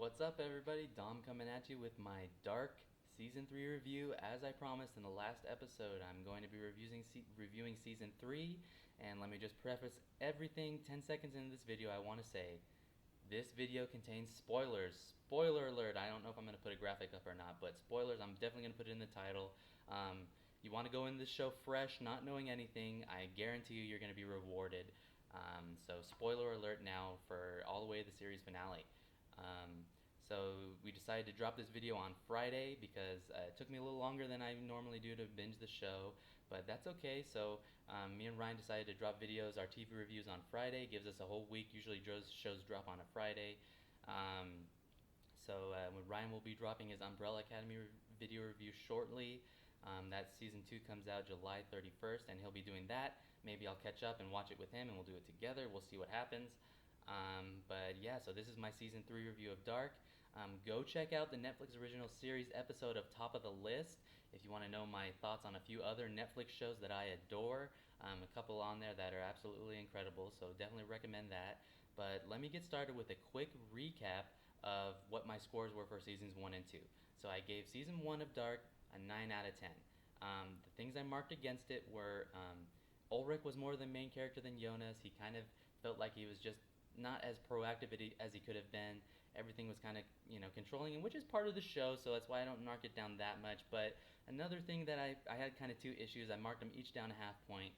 What's up, everybody? Dom coming at you with my Dark Season 3 review. As I promised in the last episode, I'm going to be reviewing Season 3. And let me just preface everything 10 seconds into this video. I want to say this video contains spoilers. Spoiler alert. I don't know if I'm going to put a graphic up or not, but spoilers, I'm definitely going to put it in the title. You want to go in this show fresh, not knowing anything. I guarantee you're going to be rewarded. So, spoiler alert now for all the way to the series finale. Um, so we decided to drop this video on Friday because it took me a little longer than I normally do to binge the show, but that's okay. So me and Ryan decided to drop videos, our TV reviews on Friday. Gives us a whole week. Usually shows drop on a Friday. Ryan will be dropping his Umbrella Academy video review shortly. That season 2 comes out July 31st, and he'll be doing that. Maybe I'll catch up and watch it with him, and we'll do it together. We'll see what happens. But yeah, so this is my season 3 review of Dark. Go check out the Netflix original series episode of Top of the List if you want to know my thoughts on a few other Netflix shows that I adore. A couple on there that are absolutely incredible, so definitely recommend that. But let me get started with a quick recap of what my scores were for seasons 1 and 2. So I gave season 1 of Dark a 9 out of 10. The things I marked against it were Ulrich was more the main character than Jonas. He kind of felt like he was just not as proactive as he could have been. Everything was kind of controlling, and which is part of the show, so that's why I don't mark it down that much. But another thing that I had kind of two issues. I marked them each down a half point.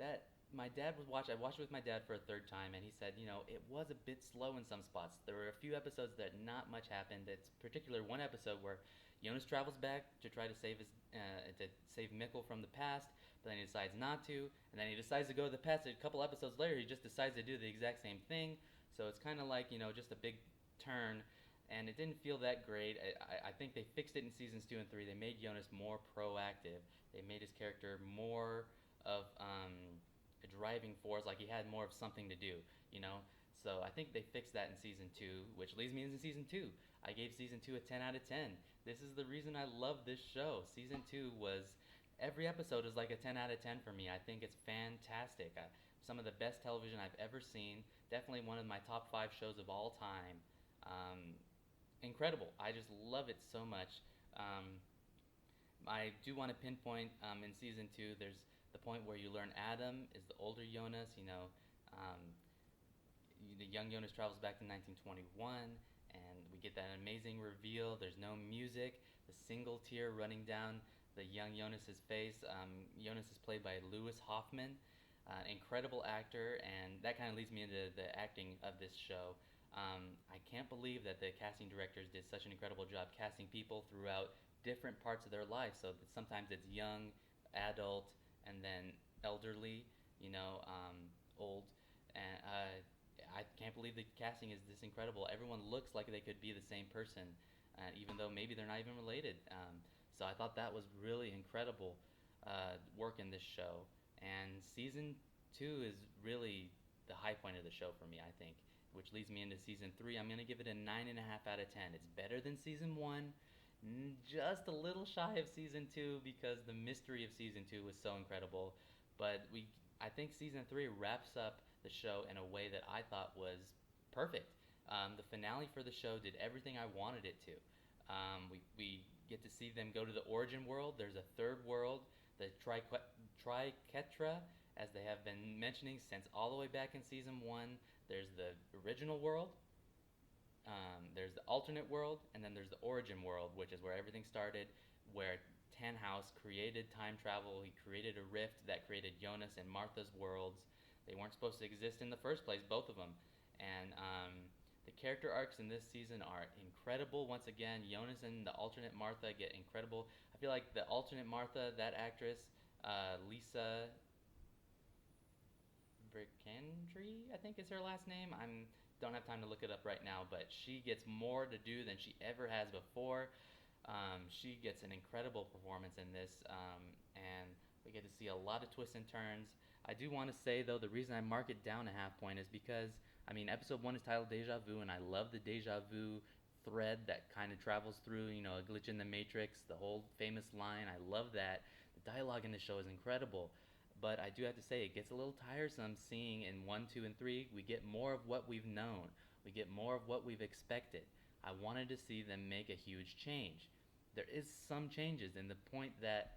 That my dad was watch. I watched it with my dad for a third time, and he said, it was a bit slow in some spots. There were a few episodes that not much happened. It's particular one episode where Jonas travels back to try to save Mikkel from the past, but then he decides not to, and then he decides to go to the past. A couple episodes later, he just decides to do the exact same thing. So it's kind of like just a big turn, and it didn't feel that great. I think they fixed it in seasons 2 and 3. They made Jonas more proactive. They made his character more of a driving force, like he had more of something to do, you know. So I think they fixed that in season 2, which leads me into season 2. I gave season 2 a 10 out of 10. This is the reason I love this show. Season 2 was every episode is like a 10 out of 10 for me. I think it's fantastic. Some of the best television I've ever seen. Definitely one of my top 5 shows of all time. Incredible. I just love it so much. I do want to pinpoint in season 2, there's the point where you learn Adam is the older Jonas. Um, the young Jonas travels back to 1921, and we get that amazing reveal. There's no music, the single tear running down the young Jonas's face. Jonas is played by Lewis Hoffman, incredible actor, and that kind of leads me into the acting of this show. I can't believe that the casting directors did such an incredible job casting people throughout different parts of their life. So that sometimes it's young, adult, and then elderly, old. And I can't believe the casting is this incredible. Everyone looks like they could be the same person, even though maybe they're not even related. So I thought that was really incredible work in this show. And season 2 is really the high point of the show for me, I think, which leads me into season 3. I'm going to give it a 9.5 out of 10. It's better than season 1, just a little shy of season 2 because the mystery of season 2 was so incredible. But I think season 3 wraps up the show in a way that I thought was perfect. The finale for the show did everything I wanted it to. We get to see them go to the origin world. There's a third world, the Triketra, as they have been mentioning since all the way back in season 1. There's the original world, there's the alternate world, and then there's the origin world, which is where everything started, where Tannhaus created time travel. He created a rift that created Jonas and Martha's worlds. They weren't supposed to exist in the first place, both of them. And the character arcs in this season are incredible. Once again, Jonas and the alternate Martha get incredible. I feel like the alternate Martha, that actress, Lisa Bricandry, I think is her last name. I don't have time to look it up right now, but she gets more to do than she ever has before. She gets an incredible performance in this, and we get to see a lot of twists and turns. I do want to say, though, the reason I mark it down a half point is because, episode 1 is titled Deja Vu, and I love the Deja Vu thread that kind of travels through, a glitch in the Matrix, the whole famous line. I love that. The dialogue in the show is incredible. But I do have to say, it gets a little tiresome seeing in 1, 2, and 3, we get more of what we've known. We get more of what we've expected. I wanted to see them make a huge change. There is some changes in the point that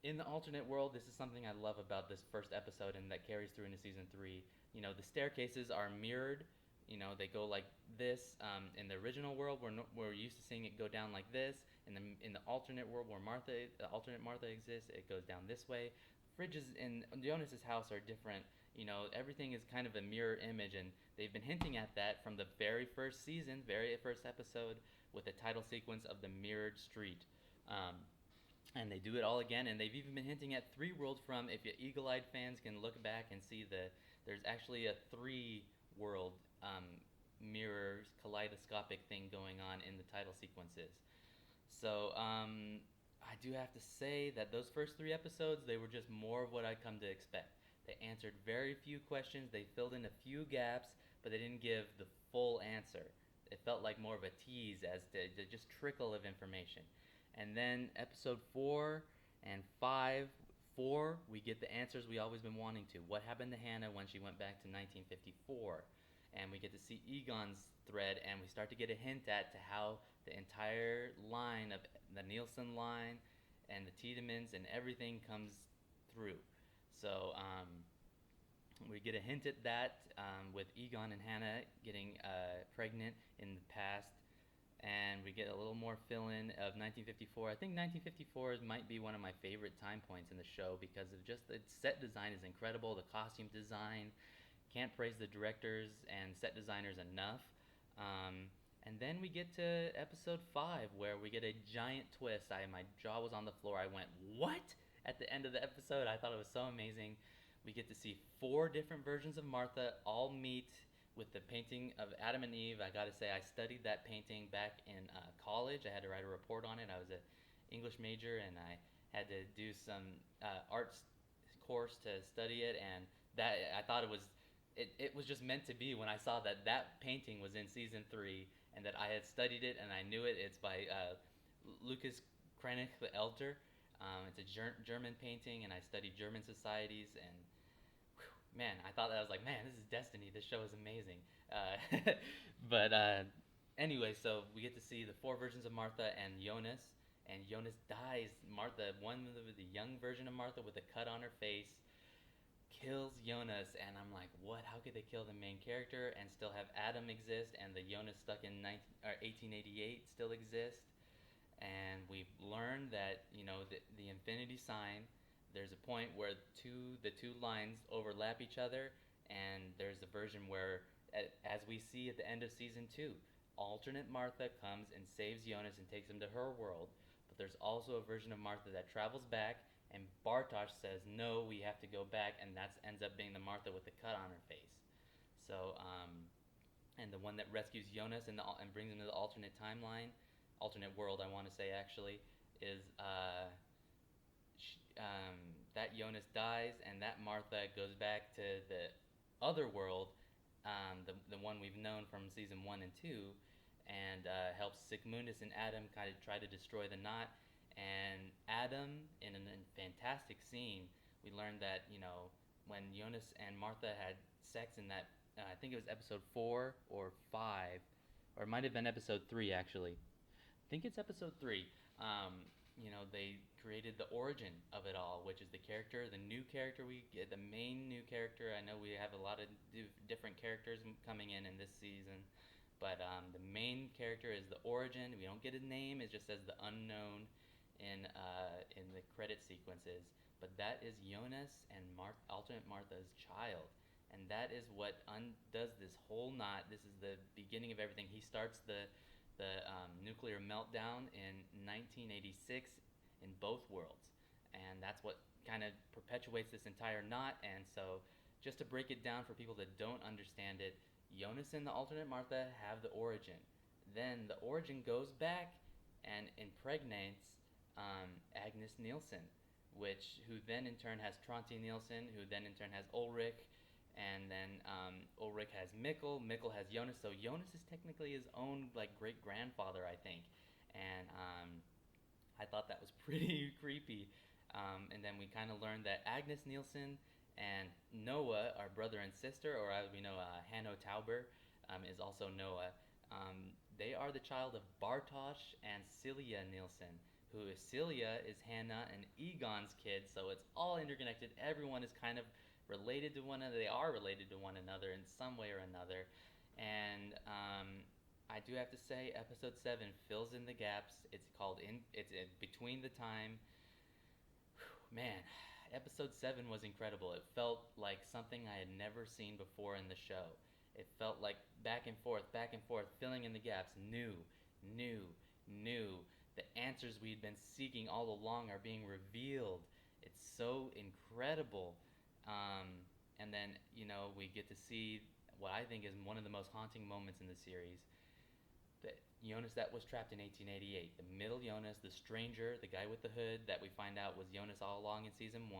in the alternate world, this is something I love about this first episode and that carries through into season three. You know, the staircases are mirrored. You know, they go like this. In the original world, we're used to seeing it go down like this. In the alternate world where the alternate Martha exists, it goes down this way. Fridges in Jonas's house are different. You know, everything is kind of a mirror image, and they've been hinting at that from the very first season, very first episode, with the title sequence of the mirrored street. Um, and they do it all again, and they've even been hinting at three worlds. From, if you eagle-eyed fans can look back and see there's actually a three world mirror kaleidoscopic thing going on in the title sequences. So I do have to say that those first three episodes, they were just more of what I come to expect. They answered very few questions, they filled in a few gaps, but they didn't give the full answer. It felt like more of a tease as to just trickle of information. And then episode 4 and 5, 4, we get the answers we always been wanting to. What happened to Hannah when she went back to 1954? And we get to see Egon's thread, and we start to get a hint at to how the entire line of the Nielsen line and the Tiedemans and everything comes through. So we get a hint at that with Egon and Hannah getting pregnant in the past, and we get a little more fill-in of 1954. I think 1954 might be one of my favorite time points in the show because of just the set design is incredible, the costume design. Can't praise the directors and set designers enough. And then we get to episode 5, where we get a giant twist. My jaw was on the floor. I went, what? At the end of the episode, I thought it was so amazing. We get to see 4 different versions of Martha all meet with the painting of Adam and Eve. I gotta say, I studied that painting back in college. I had to write a report on it. I was an English major, and I had to do some arts course to study it, and that I thought it was just meant to be when I saw that painting was in season 3 and that I had studied it and I knew it. It's by Lucas Krennic the Elder. It's a German painting, and I studied German societies, and man, I thought that. I was like, man, this is destiny. This show is amazing. But anyway, so we get to see the 4 versions of Martha and Jonas, and Jonas dies. Martha, the young version of Martha with a cut on her face, kills Jonas, and I'm like, what? How could they kill the main character and still have Adam exist, and the Jonas stuck in 1888 still exist? And we've learned that, you know, the infinity sign, there's a point where the two lines overlap each other, and there's a version where, as we see at the end of season 2, alternate Martha comes and saves Jonas and takes him to her world. But there's also a version of Martha that travels back, and Bartosz says, no, we have to go back, and that ends up being the Martha with the cut on her face. So, and the one that rescues Jonas and brings him to the alternate timeline, alternate world, I want to say actually, is that Jonas dies, and that Martha goes back to the other world, the one we've known from season 1 and 2, and helps Sigmundus and Adam kind of try to destroy the knot. And Adam, in a fantastic scene, we learned that, you know, when Jonas and Martha had sex in that, I think it was episode 4 or 5, or it might have been episode 3 actually. I think it's episode 3. You know, they created the origin of it all, which is the character, the new character we get, the main new character. I know we have a lot of different characters coming in this season, but the main character is the origin. We don't get a name; it just says the unknown in the credit sequences. But that is Jonas and alternate Martha's child, and that is what undoes this whole knot. This is the beginning of everything. He starts the nuclear meltdown in 1986 in both worlds, and that's what kind of perpetuates this entire knot. And so, just to break it down for people that don't understand it, Jonas and the alternate Martha have the origin. Then the origin goes back and impregnates Agnes Nielsen, who then in turn has Tronte Nielsen, who then in turn has Ulrich, and then Ulrich has Mikkel. Mikkel has Jonas. So Jonas is technically his own like great grandfather, I think. And I thought that was pretty creepy. And then we kind of learned that Agnes Nielsen and Noah are brother and sister, or as we know, Hanno Tauber. is also Noah. They are the child of Bartosz and Celia Nielsen, who is Celia is Hannah and Egon's kid, so it's all interconnected. Everyone is kind of related to one another. They are related to one another in some way or another. And I do have to say, episode 7 fills in the gaps. It's called in. It's in between the time. Man, episode 7 was incredible. It felt like something I had never seen before in the show. It felt like back and forth, filling in the gaps. New, new, new. The answers we'd been seeking all along are being revealed. It's so incredible. Um, and then, we get to see what I think is one of the most haunting moments in the series, the Jonas that was trapped in 1888. The middle Jonas, the stranger, the guy with the hood that we find out was Jonas all along in season 1.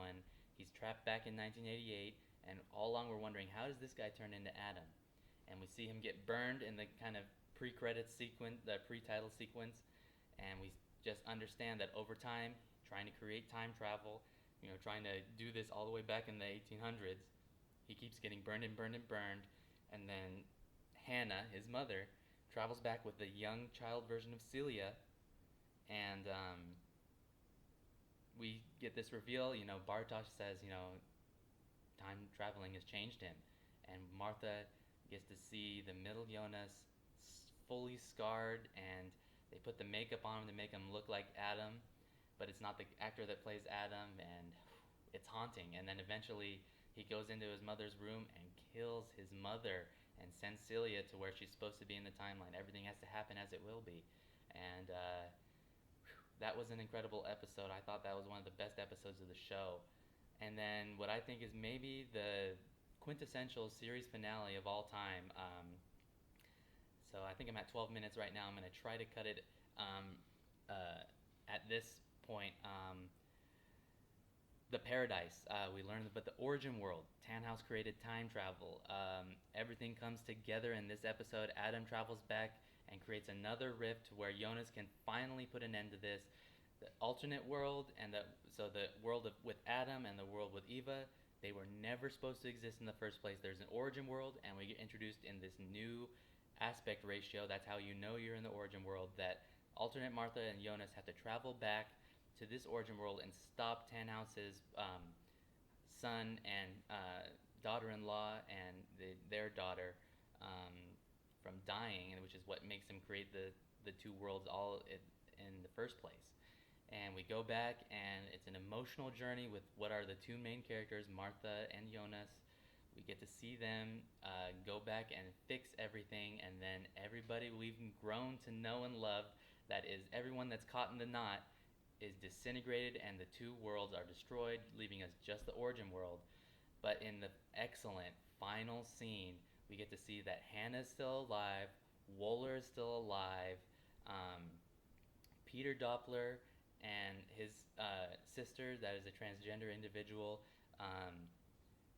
He's trapped back in 1988, and all along we're wondering, how does this guy turn into Adam? And we see him get burned in the kind of pre-credits sequence, the pre-title sequence, and we just understand that over time, trying to create time travel, trying to do this all the way back in the 1800s, he keeps getting burned and burned and burned, and then Hannah, his mother, travels back with the young child version of Celia, and we get this reveal. Bartosz says, time traveling has changed him, and Martha gets to see the middle Jonas fully scarred, and they put the makeup on him to make him look like Adam, but it's not the actor that plays Adam, and it's haunting. And then eventually he goes into his mother's room and kills his mother and sends Celia to where she's supposed to be in the timeline. Everything has to happen as it will be. And that was an incredible episode. I thought that was one of the best episodes of the show. And then what I think is maybe the quintessential series finale of all time. So I think I'm at 12 minutes right now. I'm going to try to cut it at this point. The Paradise. We learned about the origin world. Tannhaus created time travel. Everything comes together in this episode. Adam travels back and creates another rift where Jonas can finally put an end to this. The alternate world and the world with Adam and the world with Eva, they were never supposed to exist in the first place. There's an origin world, and we get introduced in this new aspect ratio. That's how you know you're in the origin world. That alternate Martha and Jonas have to travel back to this origin world and stop Tannhaus's son and daughter-in-law and their daughter from dying, and which is what makes him create the two worlds all in the first place. And we go back, and it's an emotional journey with what are the two main characters, Martha and Jonas. We get to see them go back and fix everything, and then everybody we've grown to know and love, that is everyone that's caught in the knot, is disintegrated, and the two worlds are destroyed, leaving us just the origin world. But in the excellent final scene, we get to see that Hannah's still alive, Wöhler is still alive, Peter Doppler and his sister, that is a transgender individual,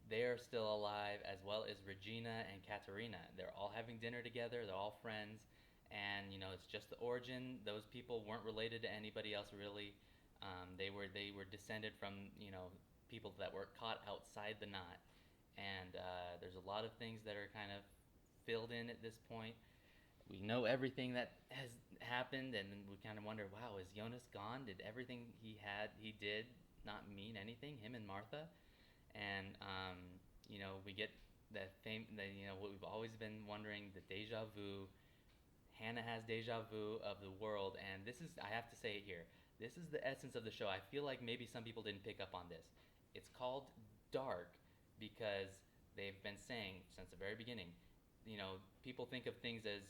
they are still alive, as well as Regina and Katerina. They're all having dinner together, they're all friends, and it's just the origin. Those people weren't related to anybody else really. They were descended from people that were caught outside the knot, and there's a lot of things that are kind of filled in at this point. We know everything that has happened, and we kind of wonder, wow, is Jonas gone? Did everything he did not mean anything? Him and Martha, and we get what we've always been wondering, the deja vu. Hannah has deja vu of the world, and this is, I have to say it here, this is the essence of the show. I feel like maybe some people didn't pick up on this. It's called Dark because they've been saying since the very beginning, people think of things as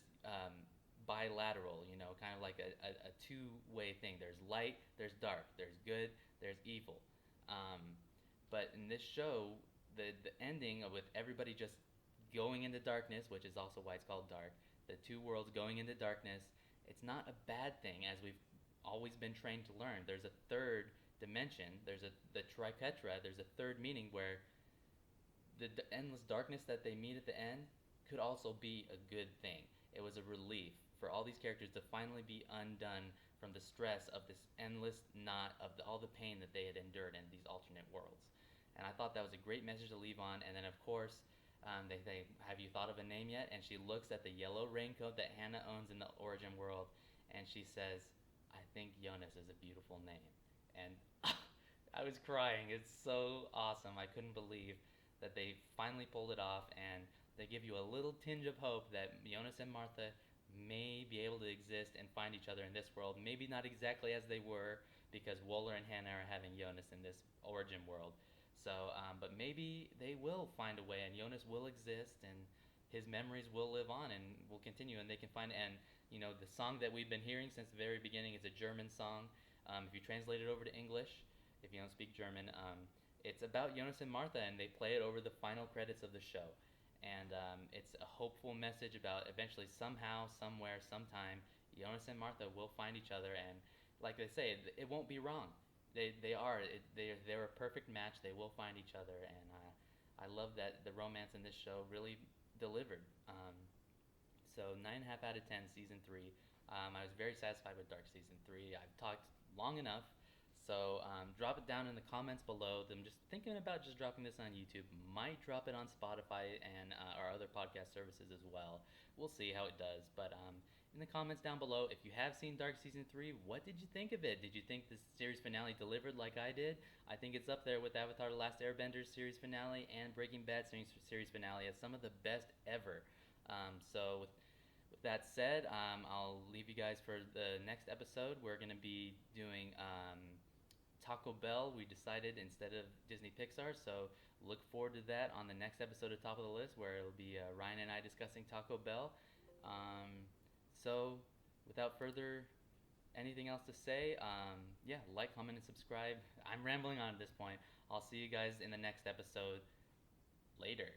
bilateral, kind of like a two-way thing. There's light, there's dark, there's good, there's evil. But in this show, the ending with everybody just going into darkness, which is also why it's called Dark, the two worlds going into darkness, it's not a bad thing, as we've always been trained to learn. There's a third dimension, there's the triquetra, there's a third meaning where the endless darkness that they meet at the end could also be a good thing. It was a relief for all these characters to finally be undone from the stress of this endless knot of all the pain that they had endured in these alternate worlds. And I thought that was a great message to leave on. And then, of course, They have you thought of a name yet? And she looks at the yellow raincoat that Hannah owns in the origin world, and she says, "I think Jonas is a beautiful name." And I was crying. It's so awesome. I couldn't believe that they finally pulled it off, and they give you a little tinge of hope that Jonas and Martha may be able to exist and find each other in this world. Maybe not exactly as they were, because Wöller and Hannah are having Jonas in this origin world. So, but maybe they will find a way, and Jonas will exist, and his memories will live on and will continue, and they can find. And the song that we've been hearing since the very beginning is a German song. If you translate it over to English, if you don't speak German, it's about Jonas and Martha, and they play it over the final credits of the show. And it's a hopeful message about eventually, somehow, somewhere, sometime, Jonas and Martha will find each other, and like they say, it won't be wrong. They're a perfect match. They will find each other, and I love that the romance in this show really delivered. So 9.5 out of 10, season three. I was very satisfied with Dark season three. I've talked long enough, so drop it down in the comments below. I'm just thinking about just dropping this on YouTube. Might drop it on Spotify and our other podcast services as well. We'll see how it does. But in the comments down below, if you have seen Dark season three, what did you think of it? Did you think the series finale delivered like I did? I think it's up there with Avatar: The Last Airbender series finale and Breaking Bad series finale as some of the best ever. So with that said, I'll leave you guys for the next episode. We're going to be doing Taco Bell. We decided instead of Disney Pixar, so look forward to that on the next episode of Top of the List, where it'll be Ryan and I discussing Taco Bell. So without further anything else to say, yeah, like, comment, and subscribe. I'm rambling on at this point. I'll see you guys in the next episode. Later.